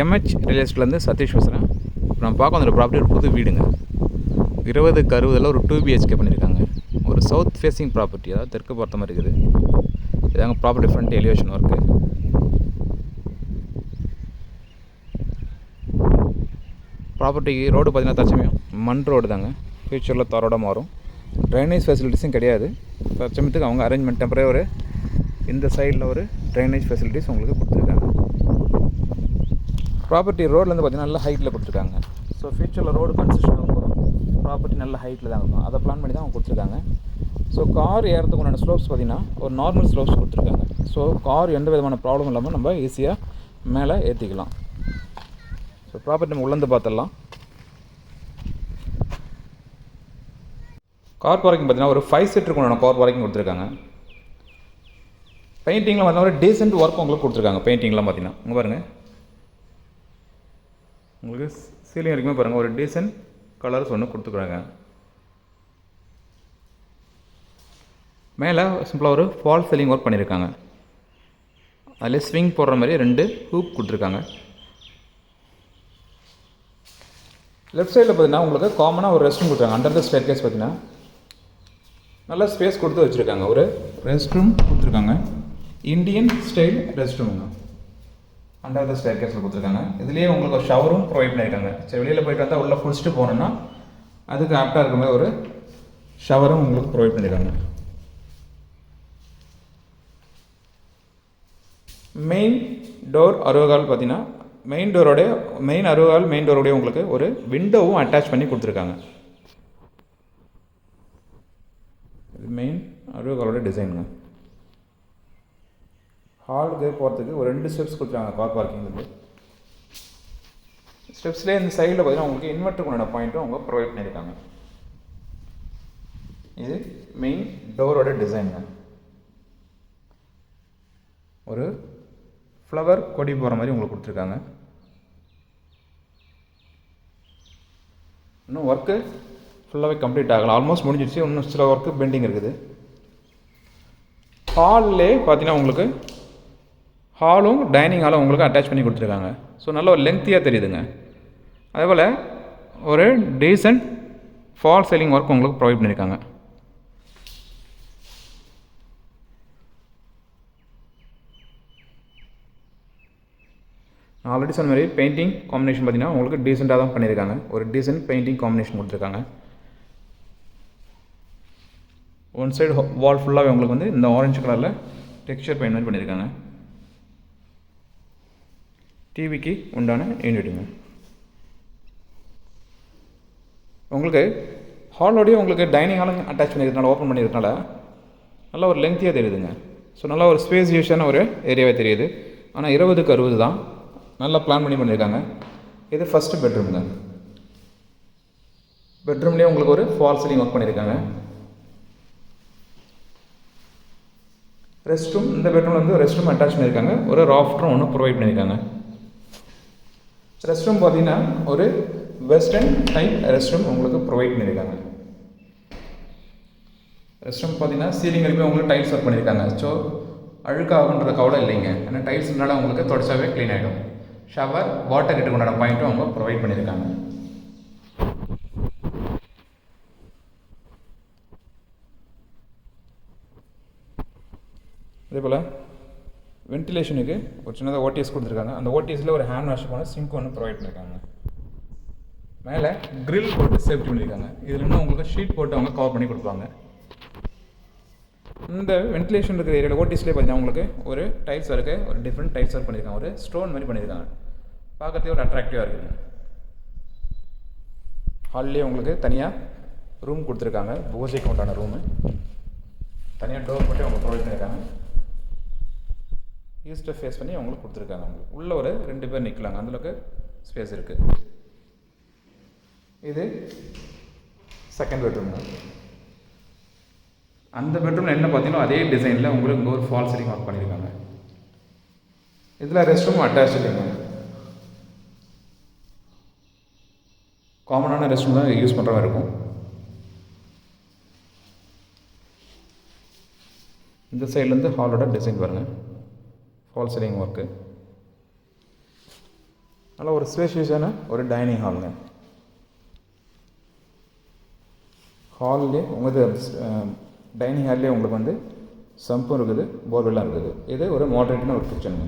MH real எஸ்டேட்லேருந்து Satish பேசுகிறேன். இப்போ நம்ம பார்க்க வந்த ப்ராப்பர்ட்டி ஒரு புது வீடுங்க. 20க்கு 60 ஒரு 2 BHK பண்ணியிருக்காங்க. ஒரு சவுத் ஃபேஸிங் ப்ராப்பர்ட்டி, அதாவது தெற்கு பார்த்த மாதிரி இருக்குது. இதாங்க ப்ராப்பர்ட்டி ஃப்ரண்ட் எலிவேஷன் ஒர்க்கு. ப்ராப்பர்ட்டிக்கு ரோடு பார்த்தீங்கன்னா தற்சமயம் மண் ரோடு தாங்க. ஃப்யூச்சரில் தாரோட மாறும். ட்ரைனேஜ் ஃபெசிலிட்டிஸும் கிடையாது. தற்சமயத்துக்கு அவங்க அரேஞ்ச்மெண்ட் டெம்பரரி ஒரு இந்த சைடில் ஒரு ட்ரைனேஜ் ஃபெசிலிட்டிஸ் உங்களுக்கு கொடுத்துருக்காங்க. ப்ராப்பர்ட்டி ரோட்லேருந்து பார்த்தீங்கன்னா நல்ல ஹைட்டில் கொடுத்துருக்காங்க. ஸோ ஃப்யூச்சரில் ரோடு கன்ஸ்ட்ரக்ஷன் ஆகும்போது ப்ராப்பர்ட்டி நல்ல ஹைட்டில் தான் இருக்கும். அதை பிளான் பண்ணி தான் அவங்க கொடுத்துருக்காங்க. ஸோ கார் ஏறதுக்கு உண்டான ஸ்லோப்ஸ் பார்த்திங்கன்னா ஒரு நார்மல் ஸ்லோப்ஸ் கொடுத்துருக்காங்க. ஸோ கார் எந்த விதமான ப்ராப்ளம் இல்லாமல் நம்ம ஈஸியாக மேலே ஏற்றிக்கலாம். ஸோ ப்ராப்பர்ட்டி நம்ம உள்ளேருந்து பார்த்துடலாம். கார் பார்க்கிங் பார்த்தீங்கன்னா ஒரு 5 சீட்டருக்கு உண்டான கார் பார்க்கிங் கொடுத்துருக்காங்க. பெயிண்டிங்லாம் பார்த்தீங்கன்னா ஒரு டீசென்ட் ஒர்க் உங்களுக்கு கொடுத்துருக்காங்க. பெயிண்டிங்லாம் பார்த்தீங்கன்னா இங்கே பாருங்கள், உங்களுக்கு சீலிங் வரைக்குமே பாருங்கள் ஒரு டீசென்ட் கலர்ஸ் ஒன்று கொடுத்துருக்காங்க. மேலே சிம்பிளாக ஒரு ஃபால் சீலிங் ஒர்க் பண்ணியிருக்காங்க. அதில் ஸ்விங் போடுற மாதிரி 2 ஹூப் கொடுத்துருக்காங்க. லெஃப்ட் சைடில் பார்த்தீங்கன்னா உங்களுக்கு காமனாக ஒரு ரெஸ்ட் ரூம் கொடுத்துருக்காங்க. அண்டர் த ஸ்டேர்கேஸ் பார்த்தீங்கன்னா நல்லா ஸ்பேஸ் கொடுத்து வச்சுருக்காங்க. ஒரு ரெஸ்ட் ரூம் கொடுத்துருக்காங்க. இந்தியன் ஸ்டைல் ரெஸ்ட் ரூமுங்க. அண்டர் த ஸ்டேர்கேஸில் கொடுத்துருக்காங்க. இதுலேயே உங்களுக்கு ஒரு ஷவரும் ப்ரொவைட் பண்ணியிருக்காங்க. சரி, வெளியில் போய்ட்டு வந்தால் உள்ளே குளிச்சுட்டு போனோன்னா அதுக்கு ஆப்டாக இருக்க மாதிரி ஒரு ஷவரும் உங்களுக்கு ப்ரொவைட் பண்ணியிருக்காங்க. மெயின் டோர் அறுவகால் பார்த்தீங்கன்னா மெயின் டோரோடைய உங்களுக்கு ஒரு விண்டோவும் அட்டாச் பண்ணி கொடுத்துருக்காங்க. இது மெயின் அறுவகாலோட டிசைனுங்க. ஹாலுக்கு போகிறதுக்கு ஒரு 2 ஸ்டெப்ஸ் கொடுத்துருக்காங்க. கார் பார்க்கிங்கிறது ஸ்டெப்ஸ்லேயே இந்த சைடில் பார்த்தீங்கன்னா உங்களுக்கு இன்வெர்ட்டருக்கு உண்டான பாயிண்ட்டும் அவங்க ப்ரொவைட் பண்ணியிருக்காங்க. இது மெயின் டோரோட டிசைனுங்க. ஒரு ஃப்ளவர் கொடி போகிற மாதிரி உங்களுக்கு கொடுத்துருக்காங்க. இன்னும் ஒர்க்கு ஃபுல்லாகவே கம்ப்ளீட் ஆகலாம். ஆல்மோஸ்ட் முடிஞ்சிடுச்சு. இன்னும் சில ஒர்க்கு பெண்டிங் இருக்குது. ஹால்லே பார்த்தீங்கன்னா உங்களுக்கு ஹாலும் டைனிங் ஹாலும் உங்களுக்கு அட்டாச் பண்ணி கொடுத்துருக்காங்க. ஸோ நல்ல ஒரு லென்த்தியாக தெரியுதுங்க. அதேபோல் ஒரு டீசன்ட் ஃபால் சீலிங் ஒர்க் உங்களுக்கு ப்ரொவைட் பண்ணியிருக்காங்க. நான் ஆல்ரெடி சொன்ன மாதிரி பெயிண்டிங் காம்பினேஷன் பார்த்தீங்கன்னா உங்களுக்கு டீசெண்டாக தான் பண்ணியிருக்காங்க. ஒரு டீசென்ட் பெயிண்டிங் காம்பினேஷன் கொடுத்துருக்காங்க. ஒன் சைடு வால் ஃபுல்லாகவே உங்களுக்கு வந்து இந்த ஆரஞ்சு கலரில் டெக்ஸ்சர் பெயிண்ட் மாதிரி பண்ணியிருக்காங்க. டிவிக்கு உண்டான யூனிட்டுங்க. உங்களுக்கு ஹாலோடையே உங்களுக்கு டைனிங் ஹாலும் அட்டாச் பண்ணியிருக்கனால ஓப்பன் பண்ணியிருக்கனால நல்லா ஒரு லென்த்தியாக தெரியுதுங்க. ஸோ நல்லா ஒரு ஸ்பேசியஸான ஒரு ஏரியாவே தெரியுது. ஆனால் 20க்கு 60 தான். நல்லா பிளான் பண்ணியிருக்காங்க. இது ஃபஸ்ட்டு பெட்ரூம்ங்க. பெட்ரூம்லேயே உங்களுக்கு ஒரு ஃபால் சீலிங் ஒர்க் பண்ணியிருக்காங்க. ரெஸ்ட் ரூம், இந்த பெட்ரூமில் வந்து ரெஸ்ட் ரூம் அட்டாச் பண்ணியிருக்காங்க. ஒரு ராஃப்டரும் ஒன்று ப்ரொவைட் பண்ணியிருக்காங்க. ரெஸ்ட் ரூம் பார்த்தீங்கன்னா ஒரு வெஸ்டர்ன் டைப் ரெஸ்ட் ரூம் உங்களுக்கு ப்ரொவைட் பண்ணியிருக்காங்க. ரெஸ்ட் ரூம் பார்த்தீங்கன்னா சீலிங் வரைக்கும் உங்களுக்கு டைல்ஸ் ஒர்க் பண்ணியிருக்காங்க. ஸோ அழுக்காகுன்ற கவலை இல்லைங்க. ஏன்னா டைல்ஸ்னால உங்களுக்கு தொடச்சாவே க்ளீன் ஆகிடும். ஷவர், வாட்டர் ஹீட்டருக்கு உண்டான பாயிண்ட்டும் அவங்க ப்ரொவைட் பண்ணியிருக்காங்க. அதே போல் வென்டிலேஷனுக்கு ஒரு சின்னதாக ஓடிஎஸ் கொடுத்துருக்காங்க. அந்த ஓடிஎஸில் ஒரு ஹேண்ட் வாஷ் பண்ண சிங்க் ஒன்று ப்ரொவைட் பண்ணியிருக்காங்க. மேலே க்ரில் போட்டு சேஃப்டி பண்ணியிருக்காங்க. இதில் இன்னும் உங்களுக்கு ஷீட் போட்டு அவங்க கவர் பண்ணி கொடுப்பாங்க. இந்த வென்டிலேஷன் இருக்கிற ஏரியாவில் ஓடிஎஸ்லேயே பார்த்தீங்கன்னா உங்களுக்கு ஒரு டைல்ஸ் ஒர்க்கு, ஒரு டிஃப்ரெண்ட் டைல்ஸ் ஒர்க் பண்ணியிருக்காங்க. ஒரு ஸ்டோன் மாதிரி பண்ணியிருக்காங்க. பார்க்கறதே ஒரு அட்ராக்டிவாக இருக்குது. ஹால்லேயே உங்களுக்கு தனியாக ரூம் கொடுத்துருக்காங்க. பூஜைக்கு உண்டான ரூமு தனியாக டோர் போட்டு அவங்க ப்ரொவைட் பண்ணியிருக்காங்க. ஈஸ்ட்டை ஃபேஸ் பண்ணி அவங்களுக்கு கொடுத்துருக்காங்க. அவங்களுக்கு உள்ளே ஒரு 2 பேர் நிற்கலாங்க. அந்தளவுக்கு ஸ்பேஸ் இருக்குது. இது செகண்ட் பெட்ரூம்ங்க. அந்த பெட்ரூமில் என்ன பார்த்தீங்கன்னா அதே டிசைனில் உங்களுக்கு இங்கே ஒரு ஃபால் சீலிங் ஒர்க் பண்ணியிருக்காங்க. இதில் ரெஸ்ட் ரூம் அட்டாச் இல்லைங்க. காமனான ரெஸ்ட் ரூம் தான் யூஸ் பண்ணுற மாதிரி இருக்கும். இந்த சைட்லேருந்து ஹாலோட டிசைன் பாருங்கள். Fall ceiling work. நல்லா ஒரு ஸ்பேஷியஸான ஒரு டைனிங் ஹாலுங்க. ஹால்லே உங்களுக்கு டைனிங் ஹால்லே உங்களுக்கு வந்து சம்பும் இருக்குது, போர்வெல்லாம் இருக்குது. இது ஒரு மாடரேட்டான ஒரு கிச்சனுங்க.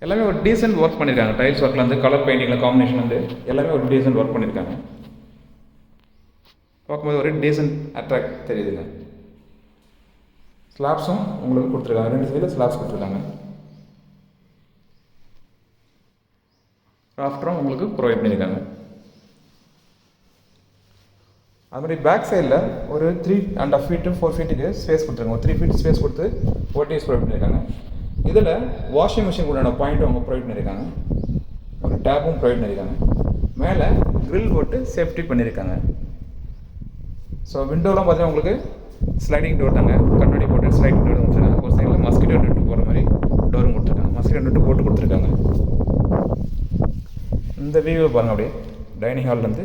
எல்லாமே ஒரு டீசென்ட் ஒர்க் பண்ணியிருக்காங்க. டைல்ஸ் ஒர்க்கில் வந்து கலர் பெயிண்டிங்கில் காம்பினேஷன் வந்து எல்லாமே ஒரு டீசென்ட் ஒர்க் பண்ணியிருக்காங்க. பார்க்கும்போது ஒரு டீசென்ட் அட்ராக்ட் தெரியுதுங்க. ஸ்லாப்ஸும் உங்களுக்கு கொடுத்துருக்காங்க, 2 சைடில் ஸ்லாப்ஸ் கொடுத்துருக்காங்க. ராஃப்டரும் உங்களுக்கு ப்ரொவைட் பண்ணியிருக்காங்க. அது மாதிரி பேக் சைடில் ஒரு 3.5 feet to 4 feet ஸ்பேஸ் கொடுத்துருக்காங்க. ஒரு 3 feet ஸ்பேஸ் கொடுத்து ஓடிஎஸ் ப்ரொவைட் பண்ணியிருக்காங்க. இதில் வாஷிங் மிஷின் கூட பாயிண்ட்டும் அவங்க ப்ரொவைட் பண்ணியிருக்காங்க. ஒரு டேப்பும் ப்ரொவைட் பண்ணியிருக்காங்க. மேலே க்ரில் போட்டு சேஃப்டி பண்ணியிருக்காங்க. ஸோ விண்டோலாம் பார்த்தீங்கன்னா உங்களுக்கு ஸ்லைடிங் டோர் தாங்க, கண்ணாடி போட்டு ஸ்லைடிங் டோர் கொடுத்துருக்காங்க. ஒரு சைடில் மஸ்கிட்டோ நெட்டு போகிற மாதிரி டோரும் கொடுத்துருக்காங்க. மஸ்கிட்டோ நெட்டு போட்டு கொடுத்துருக்காங்க. இந்த வியூவை பாருங்கள். அப்படியே டைனிங் ஹால்லேருந்து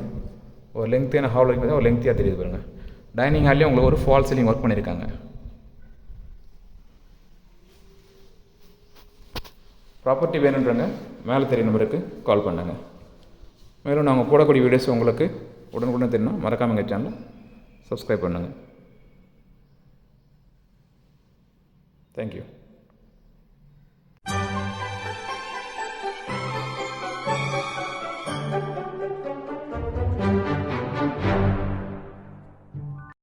ஒரு லெங்க்த்தியான ஹால் வரைக்கும் ஒரு லெங்க்த்தியாக தெரியுது பாருங்கள். டைனிங் ஹால்லேயும் உங்களுக்கு ஒரு ஃபால் சீலிங் ஒர்க் பண்ணியிருக்காங்க. ப்ராப்பர்ட்டி வேணுன்றங்க மேலே தெரிய நம்பருக்கு கால் பண்ணுங்கள். மேலும் நாங்கள் போடக்கூடிய வீடியோஸ் உங்களுக்கு உடனுக்குடன் தெரியணும் மறக்காமல் எங்கள் சேனலை சப்ஸ்கிரைப் பண்ணுங்கள். தேங்க்யூ.